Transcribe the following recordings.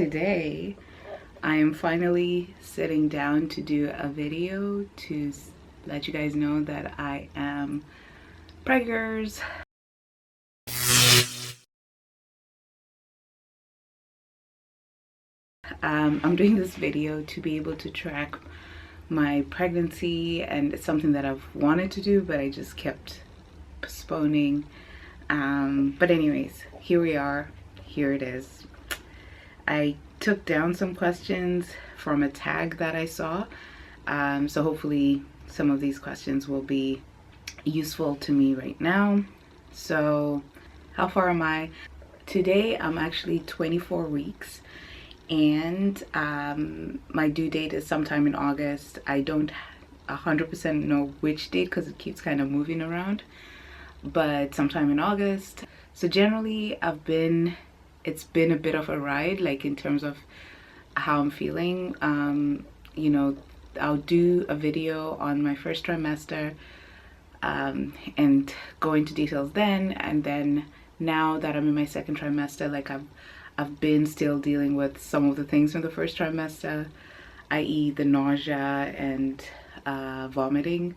today I am finally sitting down to do a video to let you guys know that I am preggers. I'm doing this video to be able to track my pregnancy, and it's something that I've wanted to do but I just kept postponing. But anyways, here we are, here it is. I took down some questions from a tag that I saw, so hopefully some of these questions will be useful to me right now. So how far am I? Today I'm actually 24 weeks and my due date is sometime in August. I don't 100% know which date because it keeps kind of moving around, but sometime in August. So generally it's been a bit of a ride, like in terms of how I'm feeling. You know, I'll do a video on my first trimester and go into details then, and then now that I'm in my second trimester, like I've been still dealing with some of the things from the first trimester, i.e. the nausea and vomiting.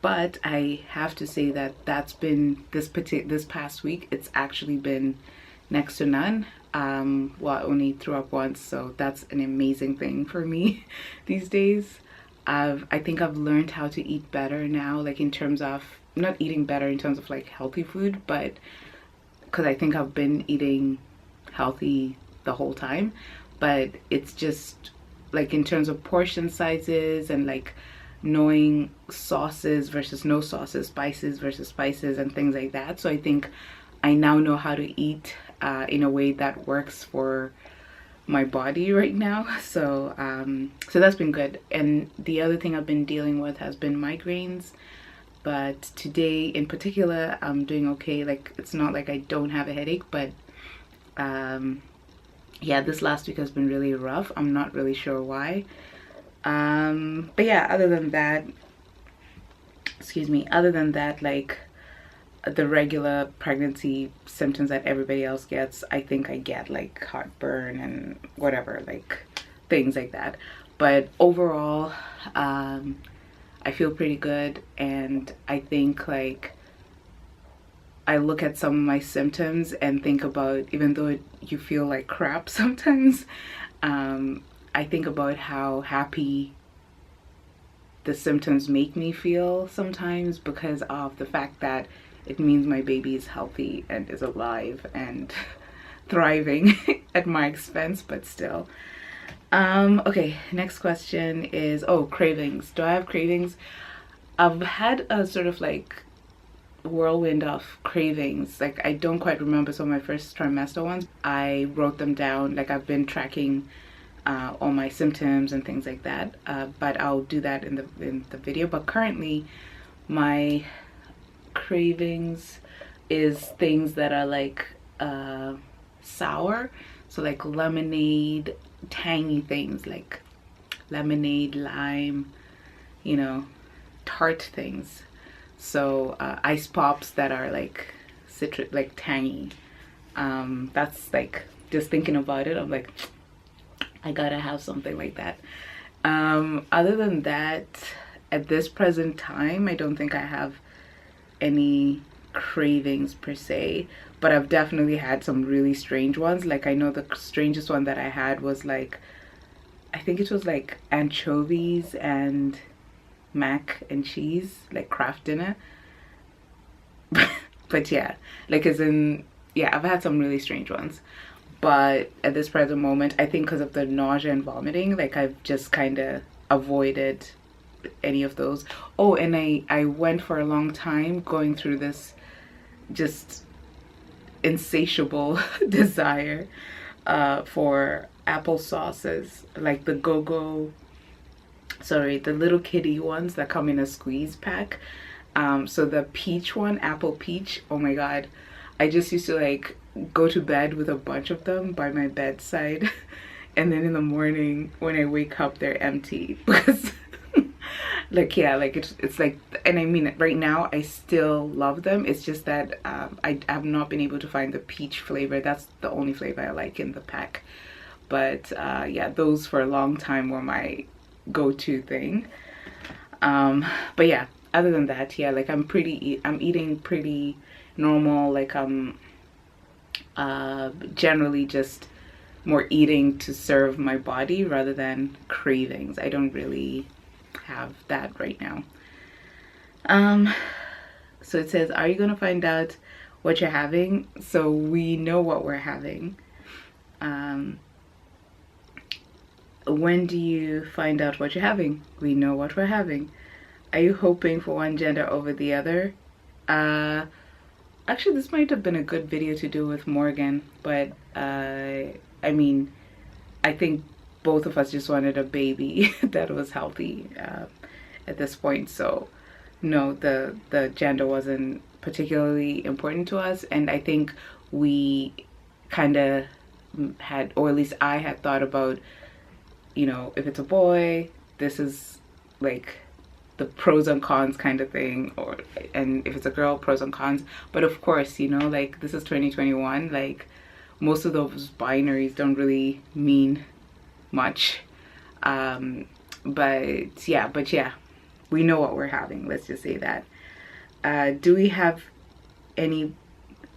But I have to say that that's been this past week, it's actually been next to none. Well, I only threw up once, so that's an amazing thing for me these days. I think I've learned how to eat better now, like in terms of not eating better in terms of like healthy food, but because I think I've been eating healthy the whole time, but it's just like in terms of portion sizes and like knowing sauces versus no sauces, spices versus spices and things like that. So I think I now know how to eat in a way that works for my body right now. So so that's been good. And the other thing I've been dealing with has been migraines, but today in particular I'm doing okay. Like it's not like I don't have a headache, but yeah, this last week has been really rough. I'm not really sure why. But yeah, other than that, like the regular pregnancy symptoms that everybody else gets, I think I get like heartburn and whatever, like things like that. But overall, I feel pretty good, and I think like I look at some of my symptoms and think about, even though you feel like crap sometimes, I think about how happy the symptoms make me feel sometimes because of the fact that it means my baby is healthy and is alive and thriving at my expense, but still. Okay, next question is, oh, cravings. Do I have cravings? I've had a sort of like whirlwind of cravings. Like I don't quite remember some of my first trimester ones. I wrote them down, like I've been tracking all my symptoms and things like that, but I'll do that in the video. But currently my cravings is things that are like sour, so like lemonade, tangy things like lemonade, lime, you know, tart things. So ice pops that are like citrus, like tangy. That's like, just thinking about it, I'm like, I gotta have something like that. Other than that, at this present time, I don't think I have any cravings per se, but I've definitely had some really strange ones. Like I know the strangest one that I had was like, I think it was like anchovies and mac and cheese, like Kraft dinner. But yeah, like as in, yeah, I've had some really strange ones. But at this present moment, I think because of the nausea and vomiting, like I've just kind of avoided any of those. Oh, and I went for a long time going through this just insatiable desire for apple sauces, like the go-go, sorry, the little kitty ones that come in a squeeze pack. So the peach one, apple peach, oh my god, I just used to like go to bed with a bunch of them by my bedside, and then in the morning when I wake up they're empty because like, yeah, like it's like, and I mean right now I still love them. It's just that I have not been able to find the peach flavor. That's the only flavor I like in the pack. but yeah, those for a long time were my go-to thing. But yeah, other than that, yeah, like I'm eating pretty normal. Like I'm generally just more eating to serve my body rather than cravings. I don't really have that right now. So it says, are you gonna find out what you're having? So we know what we're having. When do you find out what you're having? We know what we're having. Are you hoping for one gender over the other? Actually, this might have been a good video to do with Morgan, but I mean, I think both of us just wanted a baby that was healthy at this point. So no, the gender wasn't particularly important to us, and I think we kind of had, or at least I had thought about, you know, if it's a boy, this is like the pros and cons kind of thing, and if it's a girl, pros and cons. But of course, you know, like this is 2021, like most of those binaries don't really mean much. But yeah, we know what we're having, let's just say that. Do we have any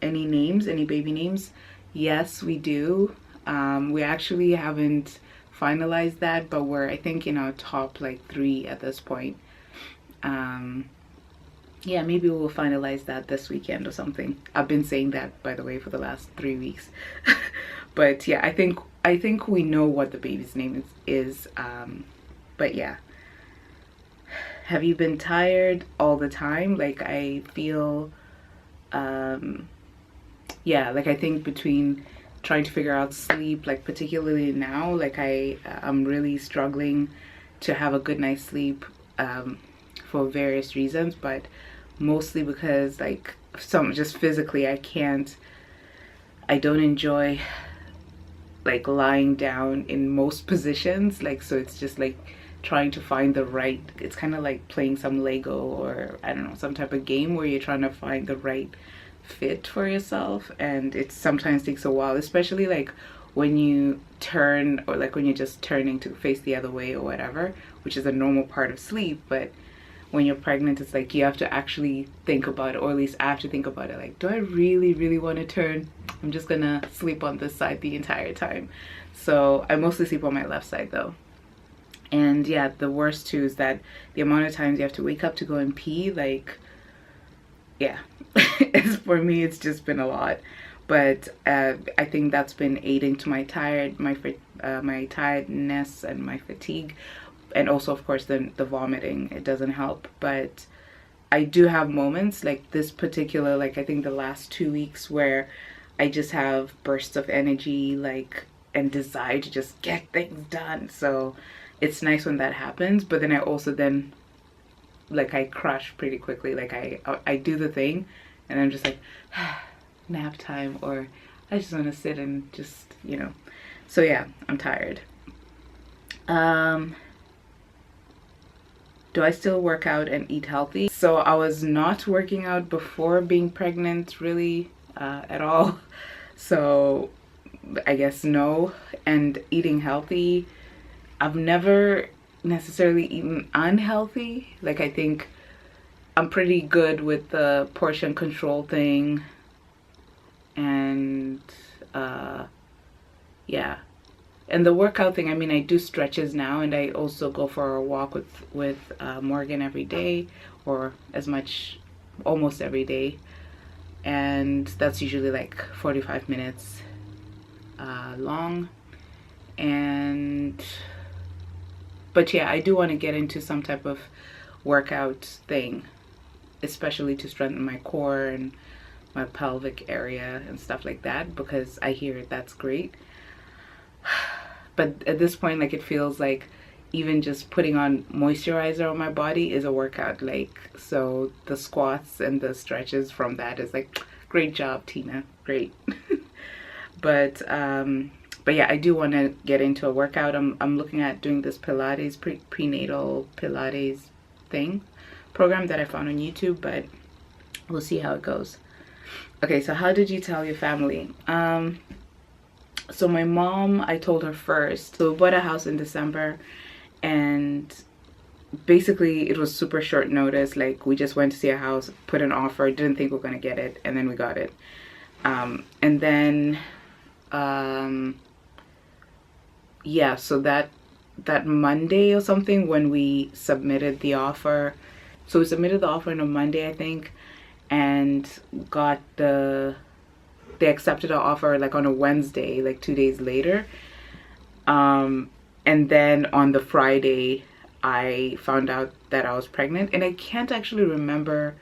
names, any baby names? Yes, we do. We actually haven't finalized that, but we're, I think, in our top like 3 at this point. Yeah, maybe we'll finalize that this weekend or something. I've been saying that, by the way, for the last 3 weeks. But yeah, I think we know what the baby's name is. But yeah, have you been tired all the time? Like I feel yeah, like I think between trying to figure out sleep, like particularly now, like I'm really struggling to have a good night's sleep for various reasons, but mostly because like just physically I don't enjoy like lying down in most positions, like, so it's just like trying to find the right, it's kind of like playing some Lego or I don't know, some type of game where you're trying to find the right fit for yourself, and it sometimes takes a while, especially like when you turn, or like when you're just turning to face the other way or whatever, which is a normal part of sleep. But when you're pregnant, it's like you have to actually think about it, or at least I have to think about it, like, do I really want to turn? I'm just gonna sleep on this side the entire time. So I mostly sleep on my left side though. And yeah, the worst too is that the amount of times you have to wake up to go and pee, like, yeah. For me, it's just been a lot. But I think that's been aiding to my tiredness and my fatigue, and also of course the vomiting. It doesn't help, but I do have moments like this particular, like I think the last 2 weeks, where I just have bursts of energy, like, and desire to just get things done. So it's nice when that happens, but then I also like I crash pretty quickly. Like I do the thing and I'm just like nap time, or I just want to sit and just, you know. So yeah, I'm tired. Do I still work out and eat healthy? So I was not working out before being pregnant really at all. So I guess no. And eating healthy, I've never necessarily eaten unhealthy. Like I think I'm pretty good with the portion control thing, and yeah, and the workout thing, I mean, I do stretches now, and I also go for a walk with Morgan every day, or as much, almost every day, and that's usually like 45 minutes long. And but yeah, I do want to get into some type of workout thing, especially to strengthen my core and my pelvic area and stuff like that, because I hear that's great. But at this point, like, it feels like even just putting on moisturizer on my body is a workout. Like, so the squats and the stretches from that is like, great job, Tina, great. But yeah, I do want to get into a workout. I'm looking at doing this Pilates, prenatal Pilates program that I found on YouTube, but we'll see how it goes. Okay, so how did you tell your family? So my mom, I told her first. So we bought a house in December, and basically it was super short notice. Like, we just went to see a house, put an offer, didn't think we are gonna get it, and then we got it. And then yeah, so that Monday or something, when we submitted the offer, so we submitted the offer on a Monday, I think, and got they accepted our offer like on a Wednesday, like 2 days later. And then on the Friday, I found out that I was pregnant, and I can't actually remember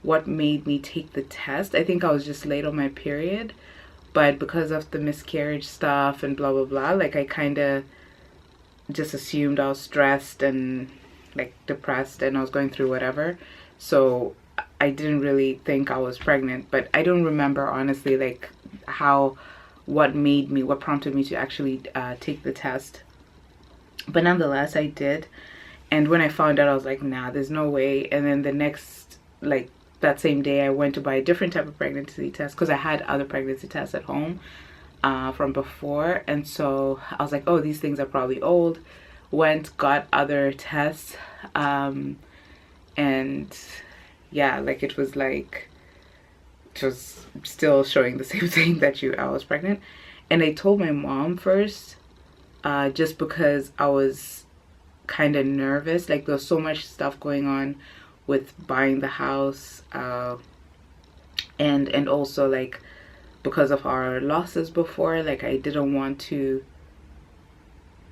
what made me take the test. I think I was just late on my period, but because of the miscarriage stuff and blah blah blah, like I kind of just assumed I was stressed and like depressed, and I was going through whatever. So I didn't really think I was pregnant, but I don't remember honestly like what prompted me to actually take the test. But nonetheless, I did. And when I found out, I was like, nah, there's no way. And then the next, like that same day, I went to buy a different type of pregnancy test because I had other pregnancy tests at home from before. And so I was like, oh, these things are probably old. Went, got other tests. And yeah, like it was still showing the same thing that I was pregnant. And I told my mom first, just because I was kind of nervous. Like, there was so much stuff going on with buying the house, and also like because of our losses before, like I didn't want to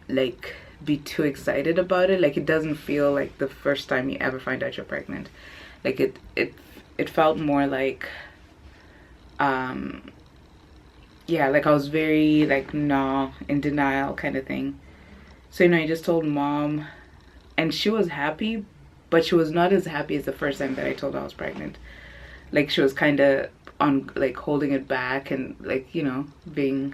like be too excited about it. Like, it doesn't feel like the first time you ever find out you're pregnant. Like it felt more like yeah, like I was very like nah, in denial kind of thing. So, I just told mom, and she was happy, but she was not as happy as the first time that I told her I was pregnant. Like, she was kind of on like holding it back and like, being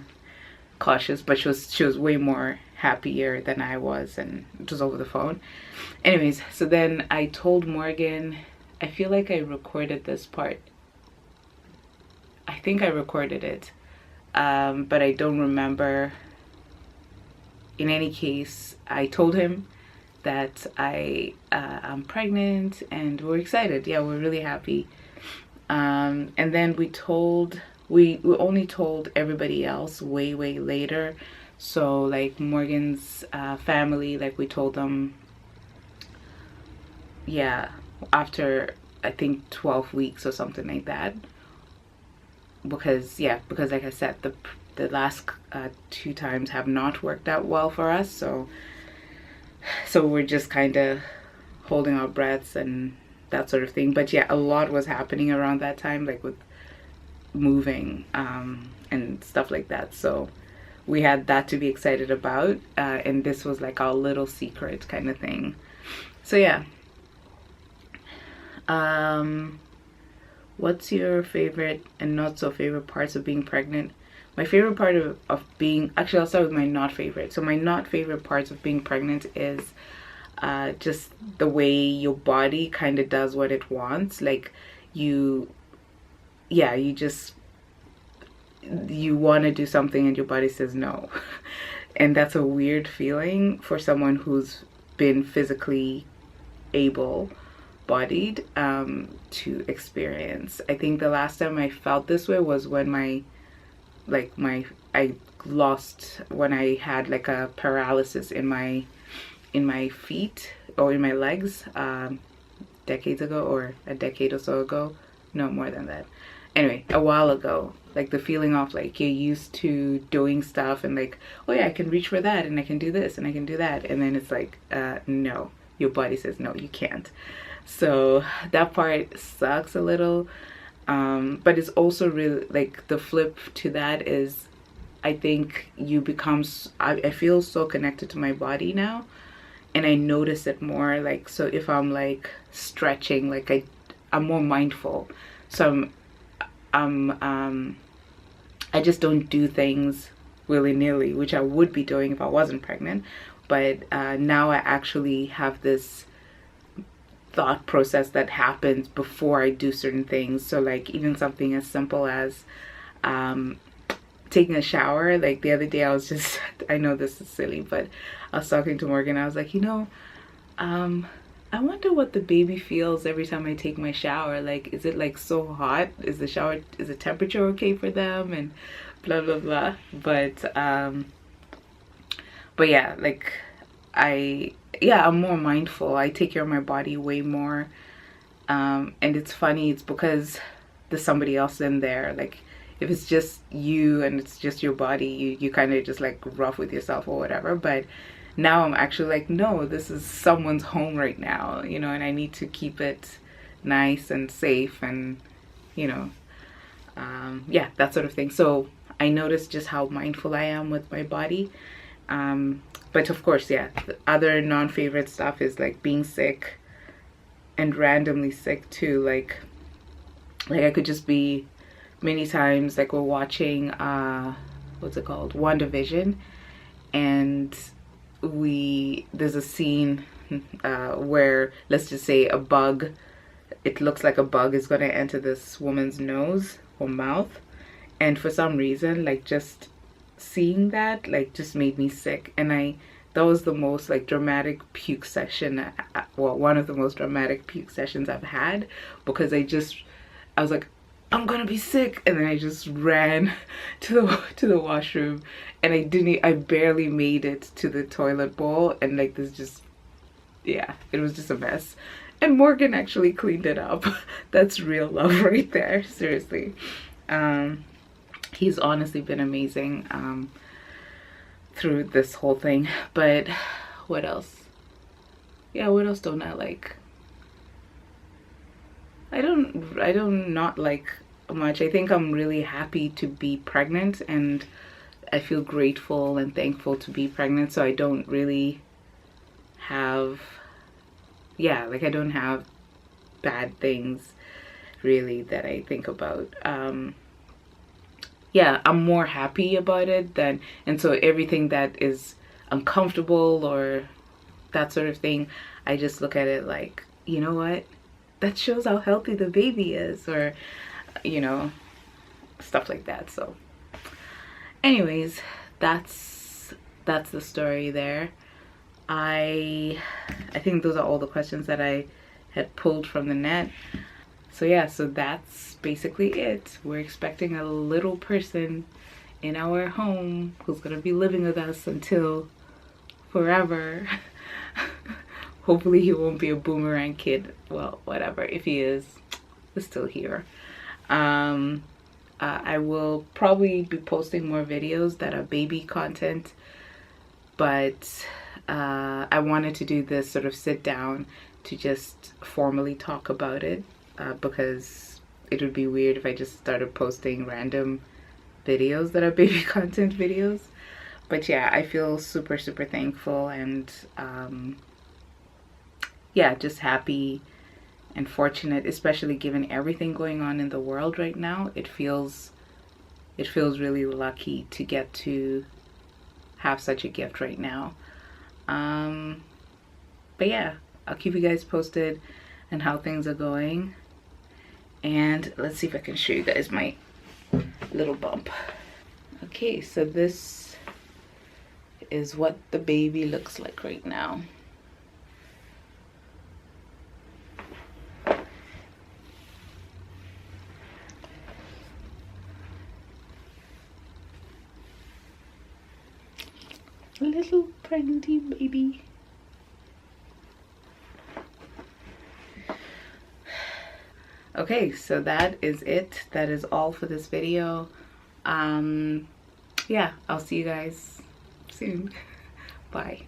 cautious, but she was way more happier than I was, and it was over the phone. Anyways, so then I told Morgan, I feel like I recorded this part. I think I recorded it, but I don't remember. In any case, I told him that I'm pregnant, and we're excited. Yeah, we're really happy. And then we only told everybody else way later. So like Morgan's family, like we told them, yeah, after I think 12 weeks or something like that. Because like I said, the last 2 times have not worked out well for us, so we're just kind of holding our breaths and that sort of thing. But yeah, a lot was happening around that time, like with moving and stuff like that, so we had that to be excited about, and this was like our little secret kind of thing. So yeah. What's your favorite and not so favorite parts of being pregnant? My favorite part of being, actually I'll start with my not favorite. So my not favorite parts of being pregnant is just the way your body kind of does what it wants. Like you want to do something and your body says no. And that's a weird feeling for someone who's been physically able-bodied to experience. I think the last time I felt this way was when when I had like a paralysis in my feet or in my legs decades ago, or a decade or so ago. No, more than that. Anyway, a while ago. Like the feeling of like you're used to doing stuff and like, oh yeah, I can reach for that and I can do this and I can do that, and then it's like no, your body says no, you can't. So that part sucks a little, but it's also really like the flip to that is I think I feel so connected to my body now, and I notice it more. Like, so if I'm like stretching, like I'm more mindful. So I just don't do things willy-nilly, which I would be doing if I wasn't pregnant. But now I actually have this thought process that happens before I do certain things. So like even something as simple as taking a shower. Like the other day I was just, I know this is silly, but I was talking to Morgan. I was like, you know, I wonder what the baby feels every time I take my shower. Like, is it like so hot? Is the temperature okay for them? And blah blah blah. But yeah, like I'm more mindful. I take care of my body way more. And it's funny, it's because there's somebody else in there. Like, if it's just you and it's just your body, you kind of just like rough with yourself or whatever. But now I'm actually like, no, this is someone's home right now, you know, and I need to keep it nice and safe and, you know, yeah, that sort of thing. So I noticed just how mindful I am with my body. But of course, yeah, the other non-favorite stuff is like being sick and randomly sick too. Like I could just be many times, like we're watching, what's it called? WandaVision, and there's a scene where, let's just say a bug, it looks like a bug is going to enter this woman's nose or mouth, and for some reason, like just seeing that like just made me sick. And that was the most like dramatic puke session, well, one of the most dramatic puke sessions I've had, because I was like, I'm gonna be sick, and then I just ran to the washroom, and I barely made it to the toilet bowl, and like this just, yeah, it was just a mess. And Morgan actually cleaned it up. That's real love right there, seriously. He's honestly been amazing through this whole thing. But what else? Yeah, what else don't I like? I don't not like much. I think I'm really happy to be pregnant, and I feel grateful and thankful to be pregnant. So I don't really have, yeah, like I don't have bad things really that I think about. Yeah, I'm more happy about it and so everything that is uncomfortable or that sort of thing, I just look at it like, you know what? That shows how healthy the baby is, or, you know, stuff like that. So anyways, that's the story there. I think those are all the questions that I had pulled from the net. So yeah, so that's basically it. We're expecting a little person in our home who's gonna be living with us until forever. Hopefully he won't be a boomerang kid. Well, whatever. If he is, we're still here. I will probably be posting more videos that are baby content, but I wanted to do this sort of sit down to just formally talk about it, because it would be weird if I just started posting random videos that are baby content videos. But yeah, I feel super thankful and yeah, just happy and fortunate, especially given everything going on in the world right now. It feels really lucky to get to have such a gift right now. But yeah, I'll keep you guys posted on how things are going, and let's see if I can show you guys my little bump. Okay, so this is what the baby looks like right now. Little pregnancy baby. Okay, so that is it. That is all for this video. Yeah, I'll see you guys soon. Bye.